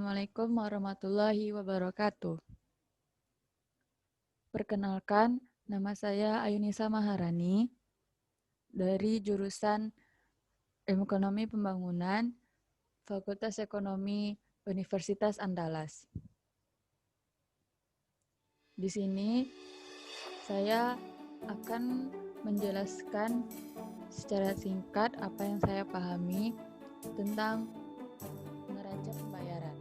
Assalamualaikum warahmatullahi wabarakatuh. Perkenalkan, nama saya Ayunisa Maharani dari jurusan Ilmu Ekonomi Pembangunan, Fakultas Ekonomi Universitas Andalas. Di sini saya akan menjelaskan secara singkat apa yang saya pahami tentang neraca pembayaran.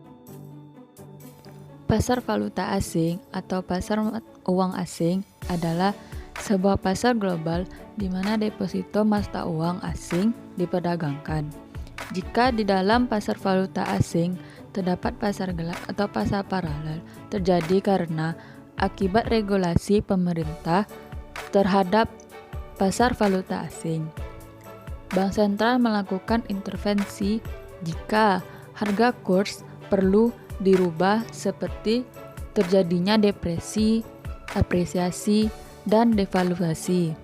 Pasar valuta asing atau pasar uang asing adalah sebuah pasar global di mana deposito mata uang asing diperdagangkan. Jika di dalam pasar valuta asing terdapat pasar gelap atau pasar paralel terjadi karena akibat regulasi pemerintah terhadap pasar valuta asing. Bank sentral melakukan intervensi jika harga kurs perlu dirubah seperti terjadinya depresi, apresiasi, dan devaluasi.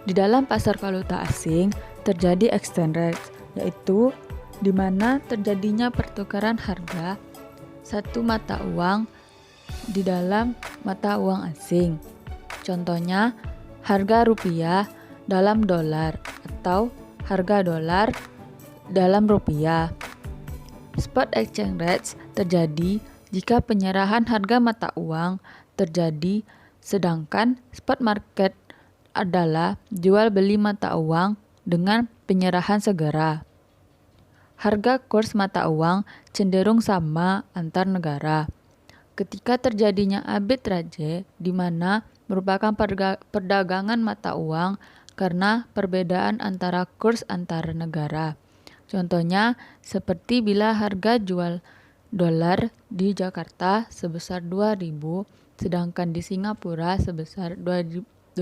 Di dalam pasar valuta asing terjadi exchange rate, yaitu di mana terjadinya pertukaran harga satu mata uang di dalam mata uang asing. Contohnya, harga rupiah dalam dolar atau harga dolar dalam rupiah. Spot exchange rates terjadi jika penyerahan harga mata uang terjadi, sedangkan spot market adalah jual beli mata uang dengan penyerahan segera. Harga kurs mata uang cenderung sama antar negara. Ketika terjadinya arbitrage, di mana merupakan perdagangan mata uang karena perbedaan antara kurs antar negara. Contohnya, seperti bila harga jual dolar di Jakarta sebesar 2.000, sedangkan di Singapura sebesar 2.500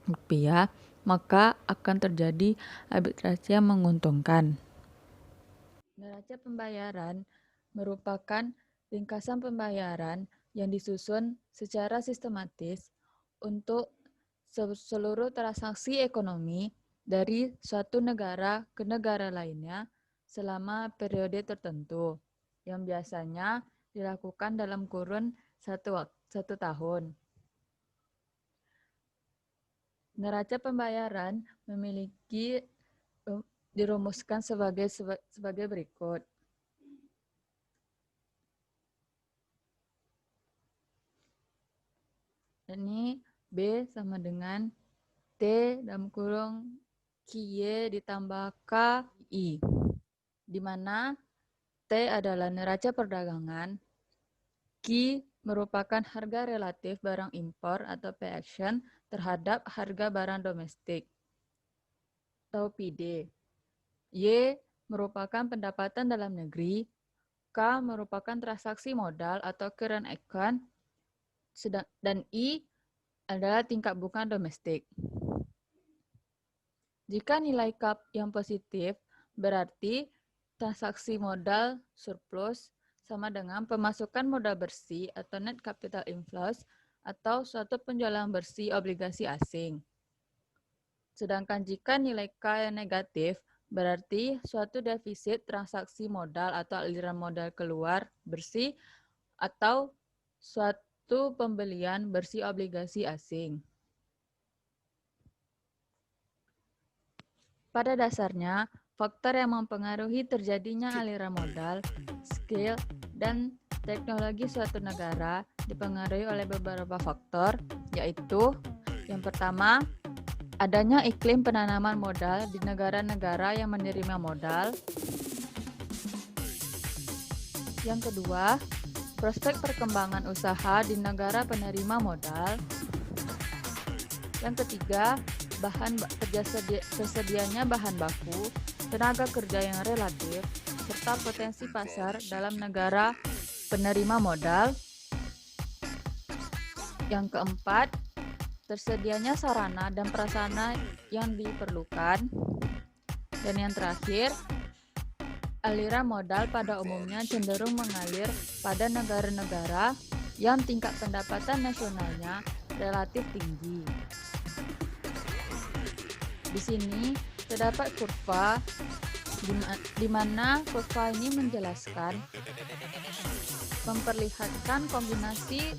rupiah, maka akan terjadi arbitrase yang menguntungkan. Neraca pembayaran merupakan ringkasan pembayaran yang disusun secara sistematis untuk seluruh transaksi ekonomi dari suatu negara ke negara lainnya selama periode tertentu, yang biasanya dilakukan dalam kurun satu tahun. Neraca pembayaran memiliki dirumuskan sebagai berikut. Ini B sama dengan T dalam kurung Q ditambah KI, di mana T adalah neraca perdagangan, Q merupakan harga relatif barang impor atau P-action terhadap harga barang domestik atau PD. Y merupakan pendapatan dalam negeri, K merupakan transaksi modal atau current account, dan I adalah tingkat bunga domestik. Jika nilai K yang positif, berarti transaksi modal surplus sama dengan pemasukan modal bersih atau net capital inflows atau suatu penjualan bersih obligasi asing. Sedangkan jika nilai K yang negatif, berarti suatu defisit transaksi modal atau aliran modal keluar bersih atau suatu pembelian bersih obligasi asing. Pada dasarnya, faktor yang mempengaruhi terjadinya aliran modal, skill, dan teknologi suatu negara dipengaruhi oleh beberapa faktor, yaitu yang pertama, adanya iklim penanaman modal di negara-negara yang menerima modal. Yang kedua, prospek perkembangan usaha di negara penerima modal. Yang ketiga, tersedianya bahan baku, tenaga kerja yang relatif, serta potensi pasar dalam negara penerima modal. Yang keempat, tersedianya sarana dan prasarana yang diperlukan. Dan yang terakhir, aliran modal pada umumnya cenderung mengalir pada negara-negara yang tingkat pendapatan nasionalnya relatif tinggi. Di sini terdapat kurva di mana kurva ini menjelaskan memperlihatkan kombinasi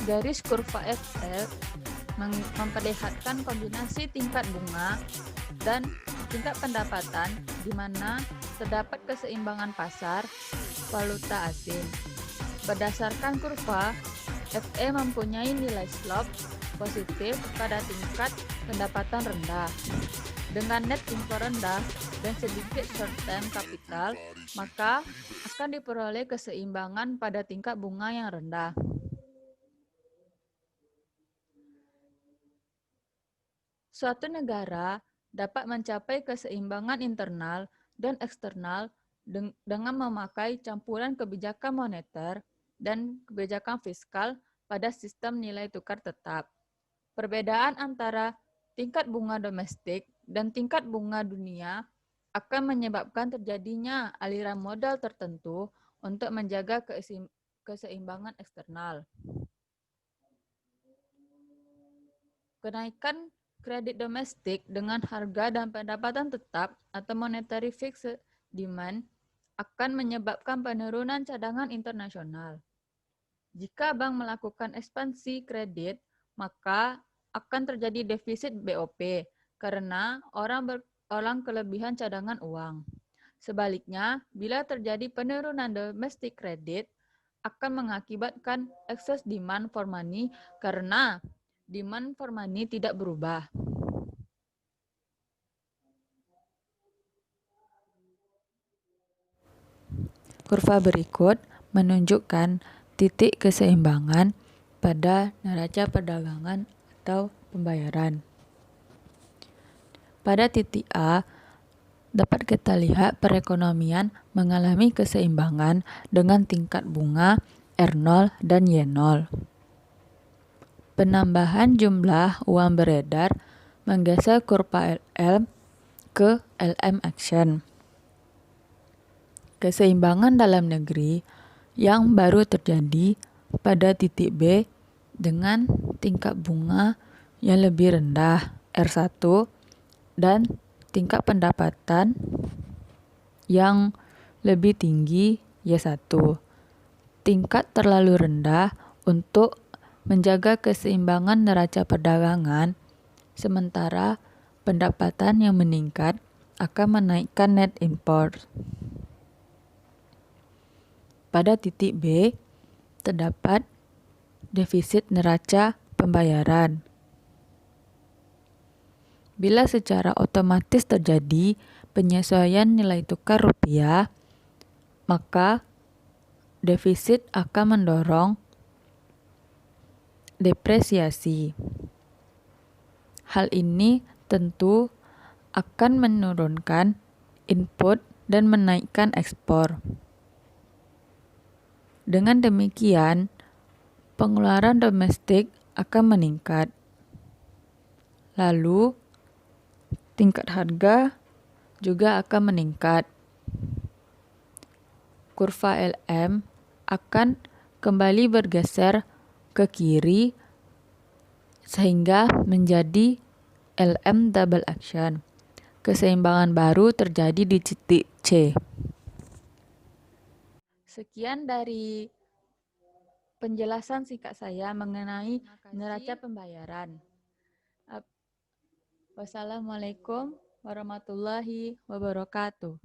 garis kurva FL memperlihatkan kombinasi tingkat bunga dan tingkat pendapatan di mana terdapat keseimbangan pasar valuta asing. Berdasarkan kurva, FE mempunyai nilai slope positif pada tingkat pendapatan rendah. Dengan net inflow rendah dan sedikit short-term capital, maka akan diperoleh keseimbangan pada tingkat bunga yang rendah. Suatu negara dapat mencapai keseimbangan internal dan eksternal dengan memakai campuran kebijakan moneter dan kebijakan fiskal pada sistem nilai tukar tetap. Perbedaan antara tingkat bunga domestik dan tingkat bunga dunia akan menyebabkan terjadinya aliran modal tertentu untuk menjaga keseimbangan eksternal. Kenaikan kredit domestik dengan harga dan pendapatan tetap atau monetary fixed demand akan menyebabkan penurunan cadangan internasional. Jika bank melakukan ekspansi kredit, maka akan terjadi defisit BOP karena orang kelebihan cadangan uang. Sebaliknya, bila terjadi penurunan domestic kredit, akan mengakibatkan excess demand for money karena demand for money tidak berubah. Kurva berikut menunjukkan titik keseimbangan pada neraca perdagangan atau pembayaran. Pada titik A, dapat kita lihat perekonomian mengalami keseimbangan dengan tingkat bunga R0 dan Y0. Penambahan jumlah uang beredar menggeser kurva LM ke LM action. Keseimbangan dalam negeri yang baru terjadi pada titik B dengan tingkat bunga yang lebih rendah R1 dan tingkat pendapatan yang lebih tinggi Y1. Tingkat terlalu rendah untuk menjaga keseimbangan neraca perdagangan, sementara pendapatan yang meningkat akan menaikkan net import. Pada titik B, terdapat defisit neraca pembayaran. Bila secara otomatis terjadi penyesuaian nilai tukar rupiah, maka defisit akan mendorong depresiasi. Hal ini tentu akan menurunkan input dan menaikkan ekspor. Dengan demikian, pengeluaran domestik akan meningkat. Lalu, tingkat harga juga akan meningkat. Kurva LM akan kembali bergeser ke kiri sehingga menjadi LM double action. Keseimbangan baru terjadi di titik C. Sekian dari penjelasan singkat saya mengenai neraca pembayaran. Wassalamualaikum warahmatullahi wabarakatuh.